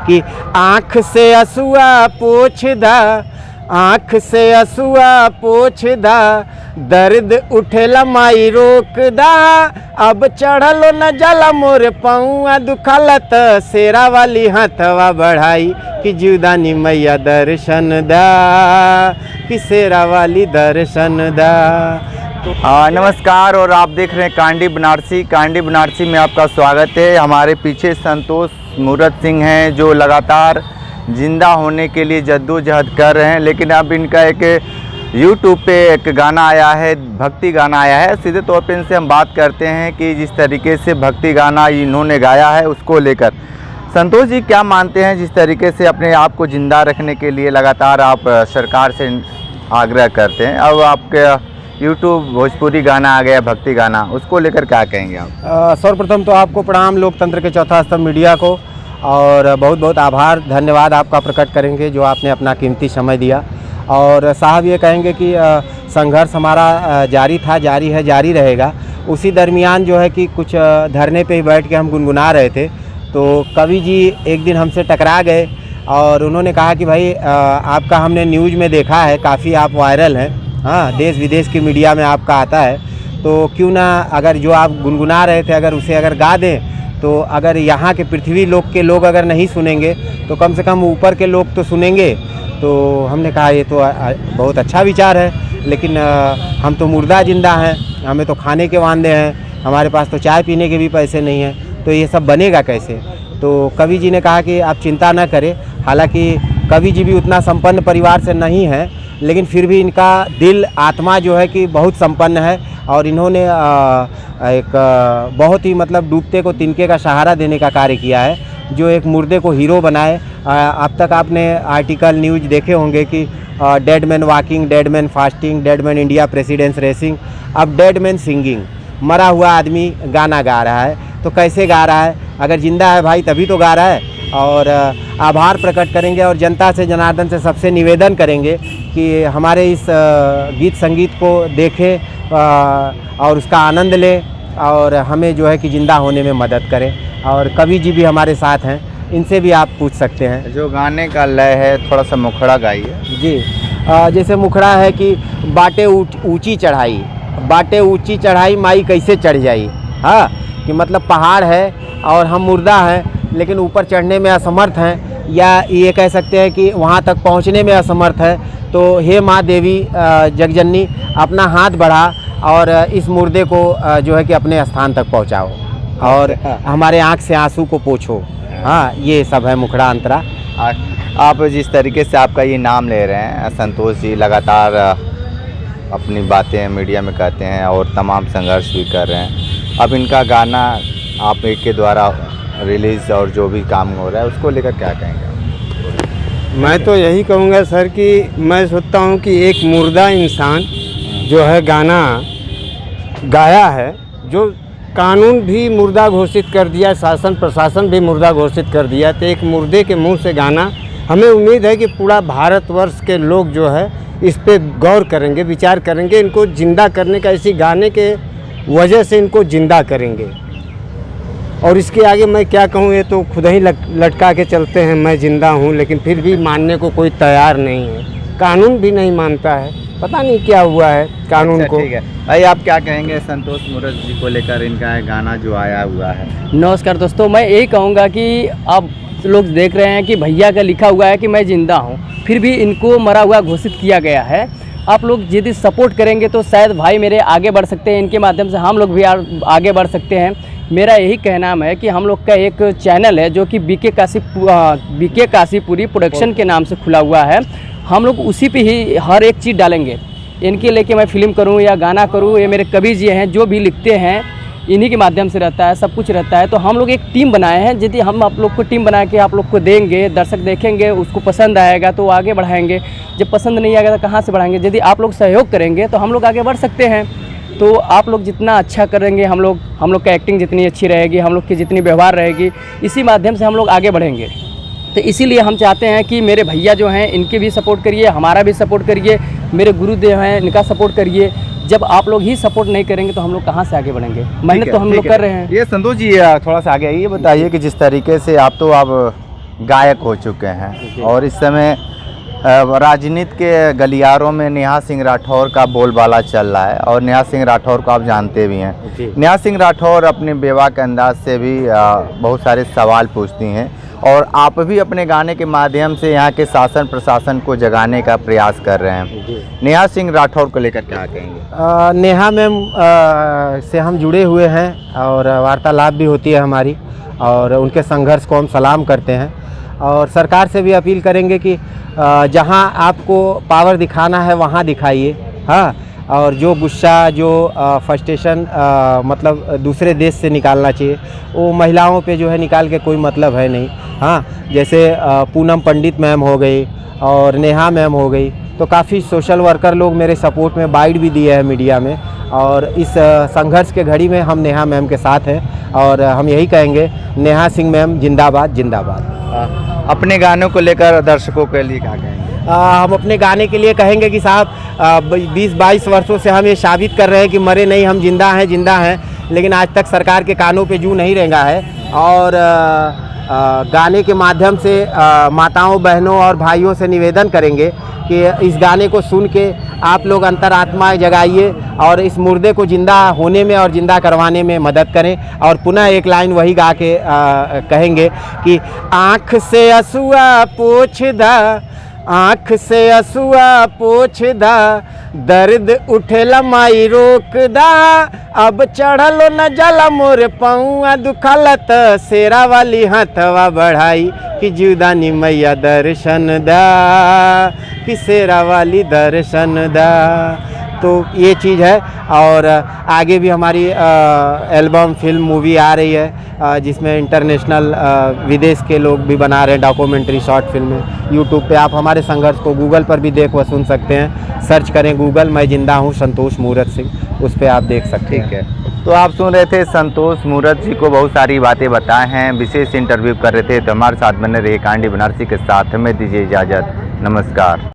कि आँख से असुआ पोछ दा, आँख से असुआ पोछ दा, दर्द उठेला माई रोक दा, अब चढ़लो न जला मोर पौआ दुखाला त शेरा वाली हाथवा बढ़ाई कि जुदानी मैया दर्शन दा, कि शेरा वाली दर्शन दा। नमस्कार, और आप देख रहे हैं कांडी बनारसी। कांडी बनारसी में आपका स्वागत है। हमारे पीछे संतोष मूरत सिंह हैं जो लगातार जिंदा होने के लिए जद्दोजहद कर रहे हैं, लेकिन अब इनका एक यूट्यूब पे एक गाना आया है, भक्ति गाना आया है। सीधे तौर पे इनसे हम बात करते हैं कि जिस तरीके से भक्ति गाना इन्होंने गाया है उसको लेकर संतोष जी क्या मानते हैं, जिस तरीके से अपने आप को ज़िंदा रखने के लिए लगातार आप सरकार से आग्रह करते हैं। अब आपके यूट्यूब भोजपुरी गाना आ गया, भक्ति गाना, उसको लेकर क्या कहेंगे आप? सर्वप्रथम तो आपको प्रणाम, लोकतंत्र के चौथा स्तंभ मीडिया को, और बहुत बहुत आभार धन्यवाद आपका प्रकट करेंगे जो आपने अपना कीमती समय दिया। और साहब ये कहेंगे कि संघर्ष हमारा जारी था, जारी है, जारी रहेगा। उसी दरमियान जो है कि कुछ धरने पे ही बैठ के हम गुनगुना रहे थे, तो कवि जी एक दिन हमसे टकरा गए और उन्होंने कहा कि भाई आपका हमने न्यूज़ में देखा है, काफ़ी आप वायरल हैं, हाँ, देश विदेश की मीडिया में आपका आता है, तो क्यों ना अगर जो आप गुनगुना रहे थे अगर उसे अगर गा दें, तो अगर यहाँ के पृथ्वी लोक के लोग अगर नहीं सुनेंगे तो कम से कम ऊपर के लोग तो सुनेंगे। तो हमने कहा ये तो बहुत अच्छा विचार है, लेकिन हम तो मुर्दा जिंदा हैं, हमें तो खाने के वांदे हैं, हमारे पास तो चाय पीने के भी पैसे नहीं हैं, तो ये सब बनेगा कैसे। तो कवि जी ने कहा कि आप चिंता न करें। हालांकि कवि जी भी उतना संपन्न परिवार से नहीं है, लेकिन फिर भी इनका दिल आत्मा जो है कि बहुत संपन्न है, और इन्होंने एक बहुत ही मतलब डूबते को तिनके का सहारा देने का कार्य किया है, जो एक मुर्दे को हीरो बनाए। अब तक आपने आर्टिकल न्यूज़ देखे होंगे कि dead man walking, dead man fasting, dead man India presidents racing, अब डेड मैन सिंगिंग, मरा हुआ आदमी गाना गा रहा है। तो कैसे गा रहा है? अगर जिंदा है भाई तभी तो गा रहा है। और आभार प्रकट करेंगे और जनता से, जनार्दन से सबसे निवेदन करेंगे कि हमारे इस गीत संगीत को देखें और उसका आनंद लें, और हमें जो है कि ज़िंदा होने में मदद करें। और कवि जी भी हमारे साथ हैं, इनसे भी आप पूछ सकते हैं। जो गाने का लय है थोड़ा सा मुखड़ा गाइए जी। जैसे मुखड़ा है कि बाटे ऊंची चढ़ाई, बाटे ऊंची चढ़ाई माई कैसे चढ़ जाई। हाँ, कि मतलब पहाड़ है और हम मुर्दा हैं, लेकिन ऊपर चढ़ने में असमर्थ हैं, या ये कह सकते हैं कि वहाँ तक पहुँचने में असमर्थ है। तो हे माँ देवी जगजननी, अपना हाथ बढ़ा और इस मुर्दे को जो है कि अपने स्थान तक पहुँचाओ, और हमारे आँख से आंसू को पोंछो। हाँ, ये सब है मुखड़ा अंतरा। आप जिस तरीके से आपका ये नाम ले रहे हैं संतोष जी, लगातार अपनी बातें मीडिया में कहते हैं और तमाम संघर्ष भी कर रहे हैं। अब इनका गाना आप के द्वारा रिलीज़ और जो भी काम हो रहा है उसको लेकर क्या कहेंगे? मैं तो यही कहूँगा सर कि मैं सोचता हूँ कि एक मुर्दा इंसान जो है गाना गाया है, जो कानून भी मुर्दा घोषित कर दिया, शासन प्रशासन भी मुर्दा घोषित कर दिया, तो एक मुर्दे के मुंह से गाना, हमें उम्मीद है कि पूरा भारतवर्ष के लोग जो है इस पे गौर करेंगे, विचार करेंगे, इनको ज़िंदा करने का, इसी गाने के वजह से इनको ज़िंदा करेंगे। और इसके आगे मैं क्या कहूँ, ये तो खुद ही लटका के चलते हैं मैं ज़िंदा हूँ, लेकिन फिर भी मानने को कोई तैयार नहीं है, कानून भी नहीं मानता है, पता नहीं क्या हुआ है कानून को। ठीक है भाई, आप क्या कहेंगे संतोष मूरत जी को लेकर, इनका गाना जो आया हुआ है? नमस्कार दोस्तों, मैं यही कहूँगा कि अब लोग देख रहे हैं कि भैया का लिखा हुआ है कि मैं ज़िंदा हूँ, फिर भी इनको मरा हुआ घोषित किया गया है। आप लोग यदि सपोर्ट करेंगे तो शायद भाई मेरे आगे बढ़ सकते हैं, इनके माध्यम से हम लोग भी आगे बढ़ सकते हैं। मेरा यही कहना है कि हम लोग का एक चैनल है जो कि बीके काशीपुरी प्रोडक्शन के नाम से खुला हुआ है, हम लोग उसी पे ही हर एक चीज़ डालेंगे। इनके लेके मैं फिल्म करूं या गाना करूं, ये मेरे कवि जी हैं जो भी लिखते हैं, इन्हीं के माध्यम से रहता है, सब कुछ रहता है। तो हम लोग एक टीम बनाए हैं, यदि हम आप लोग को टीम बना के आप लोग को देंगे, दर्शक देखेंगे, उसको पसंद आएगा तो आगे बढ़ाएंगे, जब पसंद नहीं आएगा तो कहाँ से बढ़ाएंगे। यदि आप लोग सहयोग करेंगे तो हम लोग आगे बढ़ सकते हैं। तो आप लोग जितना अच्छा करेंगे, हम लोग का एक्टिंग जितनी अच्छी रहेगी, हम लोग की जितनी व्यवहार रहेगी, इसी माध्यम से हम लोग आगे बढ़ेंगे। तो इसीलिए हम चाहते हैं कि मेरे भैया जो हैं इनके भी सपोर्ट करिए, हमारा भी सपोर्ट करिए, मेरे गुरुदेव हैं इनका सपोर्ट करिए। जब आप लोग ही सपोर्ट नहीं करेंगे तो हम लोग कहाँ से आगे बढ़ेंगे। मेहनत तो हम लोग कर रहे हैं। ये संतोष जी थोड़ा सा आगे आइए, बताइए कि जिस तरीके से आप गायक हो चुके हैं और इस समय राजनीति के गलियारों में नेहा सिंह राठौर का बोलबाला चल रहा है और नेहा सिंह राठौर को आप जानते भी हैं। नेहा सिंह राठौर अपने बेवा के अंदाज से भी बहुत सारे सवाल पूछती हैं और आप भी अपने गाने के माध्यम से यहाँ के शासन प्रशासन को जगाने का प्रयास कर रहे हैं। नेहा सिंह राठौर को लेकर क्या कहेंगे? नेहा मैम से हम जुड़े हुए हैं और वार्तालाप भी होती है हमारी और उनके संघर्ष को हम सलाम करते हैं और सरकार से भी अपील करेंगे कि जहां आपको पावर दिखाना है वहां दिखाइए। हाँ, और जो गुस्सा जो फ्रस्ट्रेशन मतलब दूसरे देश से निकालना चाहिए वो महिलाओं पे जो है निकाल के कोई मतलब है नहीं। हाँ, जैसे पूनम पंडित मैम हो गई और नेहा मैम हो गई, तो काफ़ी सोशल वर्कर लोग मेरे सपोर्ट में बाइट भी दिए हैं मीडिया में और इस संघर्ष के घड़ी में हम नेहा मैम के साथ हैं और हम यही कहेंगे नेहा सिंह मैम जिंदाबाद जिंदाबाद। अपने गानों को लेकर दर्शकों के लिए क्या कहेंगे? हम अपने गाने के लिए कहेंगे कि साहब 20-22 वर्षों से हम ये साबित कर रहे हैं कि मरे नहीं, हम जिंदा हैं, लेकिन आज तक सरकार के कानों पे जू नहीं रेंगा है और गाने के माध्यम से माताओं बहनों और भाइयों से निवेदन करेंगे कि इस गाने को सुन के आप लोग अंतरात्मा जगाइए और इस मुर्दे को ज़िंदा होने में और ज़िंदा करवाने में मदद करें। और पुनः एक लाइन वही गा के कहेंगे कि आँख से असुआ पोंछ दा, आँख से असुआ पोंछ दा, दर्द उठे लमाई रोक दा, अब चढ़लो न जला मोर पौआ दुखलत शेरा वाली हथवा बढ़ाई कि जुदानी मैया दर्शन दा, कि शेरा वाली दर्शन दा। तो ये चीज़ है और आगे भी हमारी एल्बम फिल्म मूवी आ रही है जिसमें इंटरनेशनल विदेश के लोग भी बना रहे हैं डॉक्यूमेंट्री शॉर्ट फिल्में। यूट्यूब पे आप हमारे संघर्ष को गूगल पर भी देख व सुन सकते हैं, सर्च करें गूगल मैं जिंदा हूँ संतोष मूरत सिंह, उस पर आप देख सकते हैं। ठीक है, तो आप सुन रहे थे संतोष मूरत जी को बहुत सारी बातें बताए हैं, विशेष इंटरव्यू कर रहे थे। तो हमारे साथ बने रहिए कांडी बनारसी के साथ, हमें दीजिए इजाज़त, नमस्कार।